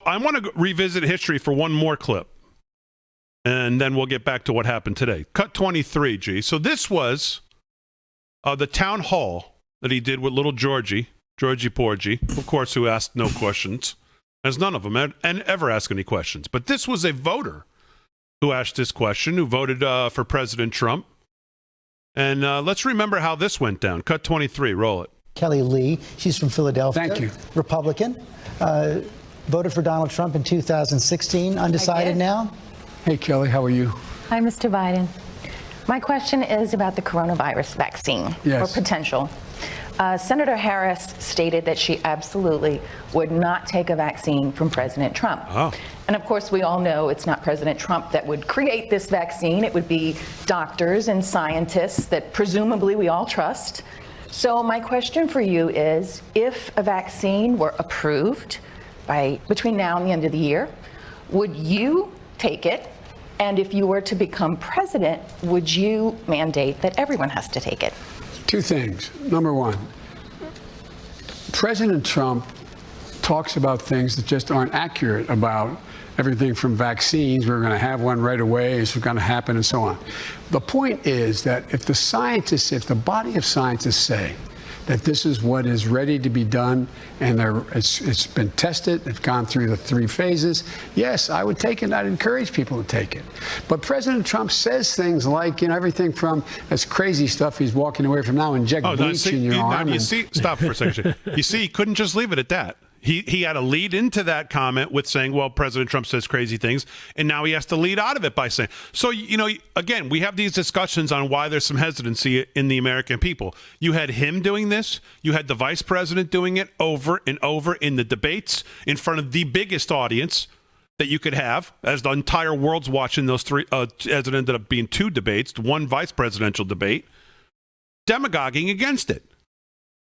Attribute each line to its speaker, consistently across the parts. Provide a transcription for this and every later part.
Speaker 1: I want to revisit history for one more clip, and then we'll get back to what happened today. Cut 23, G. So this was the town hall that he did with little Georgie Porgy, of course, who asked no questions, as none of them and ever ask any questions. But this was a voter who asked this question, who voted for President Trump. And let's remember how this went down. Cut 23, roll it.
Speaker 2: Kelly Lee, she's from Philadelphia.
Speaker 3: Thank you.
Speaker 2: Republican. Voted for Donald Trump in 2016. Undecided now.
Speaker 3: Hey, Kelly, how are you?
Speaker 4: Hi, Mr. Biden. My question is about the coronavirus vaccine, or potential. Senator Harris stated that she absolutely would not take a vaccine from President Trump.
Speaker 1: Oh.
Speaker 4: And of course, we all know it's not President Trump that would create this vaccine. It would be doctors and scientists that presumably we all trust. So my question for you is, if a vaccine were approved between now and the end of the year, would you take it? And if you were to become president, would you mandate that everyone has to take it?
Speaker 3: Two things. Number one, President Trump talks about things that just aren't accurate about everything from vaccines. We're going to have one right away. It's going to happen and so on. The point is that if the body of scientists say that this is what is ready to be done and it's been tested, it's gone through the 3 phases, yes, I would take it. I'd encourage people to take it. But President Trump says things like, everything from this crazy stuff he's walking away from now, inject bleach in your arm.
Speaker 1: Stop for a second. You see, he couldn't just leave it at that. He had to lead into that comment with saying, well, President Trump says crazy things, and now he has to lead out of it by saying. So, again, we have these discussions on why there's some hesitancy in the American people. You had him doing this. You had the vice president doing it over and over in the debates in front of the biggest audience that you could have, as the entire world's watching those 3, as it ended up being 2 debates, 1 vice presidential debate, demagoguing against it.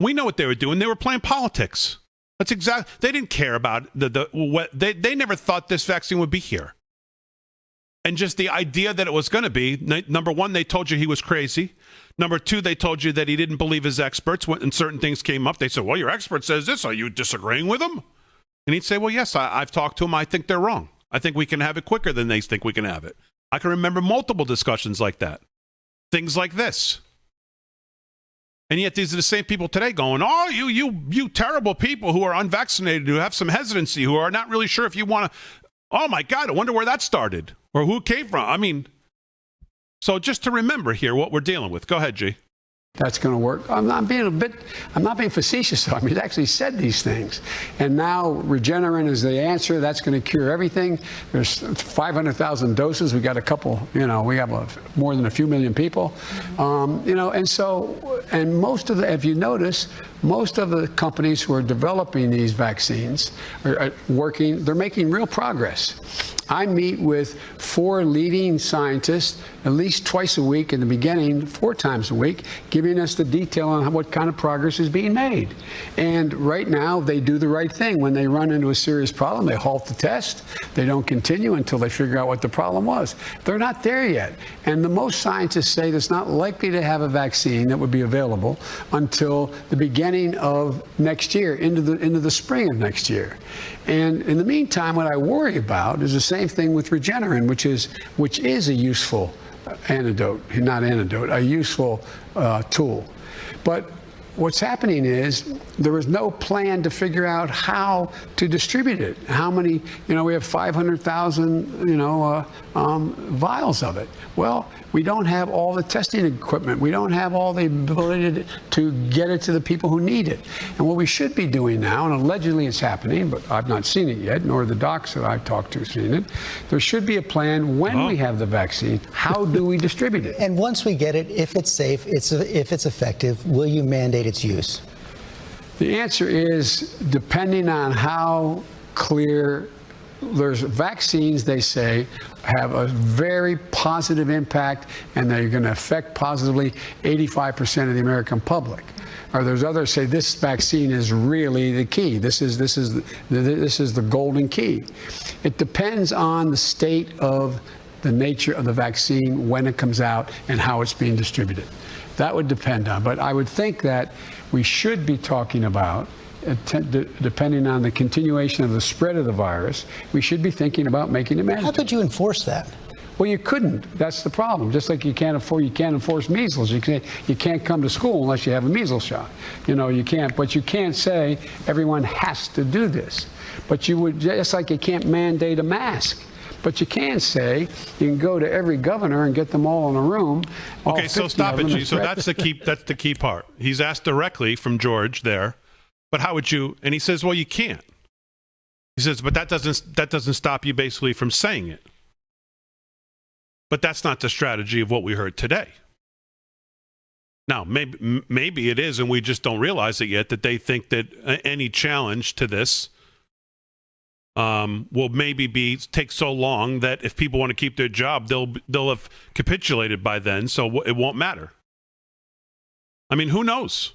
Speaker 1: We know what they were doing. They were playing politics. That's exactly. They didn't care about they never thought this vaccine would be here. And just the idea that it was going to be, number one, they told you he was crazy. Number 2, they told you that he didn't believe his experts when certain things came up. They said, well, your expert says this. Are you disagreeing with him? And he'd say, well, yes, I've talked to them. I think they're wrong. I think we can have it quicker than they think we can have it. I can remember multiple discussions like that. Things like this. And yet these are the same people today going, oh, you terrible people who are unvaccinated, who have some hesitancy, who are not really sure if you want to. Oh, my God, I wonder where that started or who it came from. I mean, so just to remember here what we're dealing with. Go ahead, G.
Speaker 3: That's going to work. I'm not being facetious, though. I mean, he's actually said these things. And now Regeneron is the answer. That's going to cure everything. There's 500,000 doses. We got a couple, we have more than a few million people. And so, and most of if you notice, most of the companies who are developing these vaccines are working, they're making real progress. I meet with 4 leading scientists at least twice a week in the beginning, 4 times a week, giving us the detail on what kind of progress is being made. And right now, they do the right thing. When they run into a serious problem, they halt the test. They don't continue until they figure out what the problem was. They're not there yet. And the most scientists say it's not likely to have a vaccine that would be available until the beginning of next year, into the spring of next year. And in the meantime, what I worry about is the same thing with Regeneron, which is a useful a useful tool. But what's happening is there is no plan to figure out how to distribute it. How many, we have 500,000, vials of it. Well, we don't have all the testing equipment. We don't have all the ability to get it to the people who need it. And what we should be doing now, and allegedly it's happening, but I've not seen it yet, nor the docs that I've talked to seen it, there should be a plan when we have the vaccine. How do we distribute it?
Speaker 2: And once we get it, if it's safe, if it's effective, will you mandate its use?
Speaker 3: The answer is depending on how clear. There's vaccines, they say, have a very positive impact, and they're going to affect positively 85% of the American public. Or there's others say this vaccine is really the key. This is the golden key. It depends on the state of the nature of the vaccine, when it comes out, and how it's being distributed. That would depend on. But I would think that we should be talking about depending on the continuation of the spread of the virus, we should be thinking about making it
Speaker 2: How
Speaker 3: mandatory.
Speaker 2: could you enforce that?
Speaker 3: Well, you couldn't. That's the problem. Just like you can't enforce measles. You can't come to school unless you have a measles shot. You can't. But you can't say everyone has to do this. But you would, just like you can't mandate a mask. But you can say you can go to every governor and get them all in a room.
Speaker 1: Okay, so stop it, G. So that's the key part. He's asked directly from George there, but how would you? And he says, well, you can't. He says, but that doesn't stop you basically from saying it. But that's not the strategy of what we heard today. Now, maybe it is, and we just don't realize it yet, that they think that any challenge to this will maybe take so long that if people want to keep their job, they'll have capitulated by then, so it won't matter. I mean, who knows?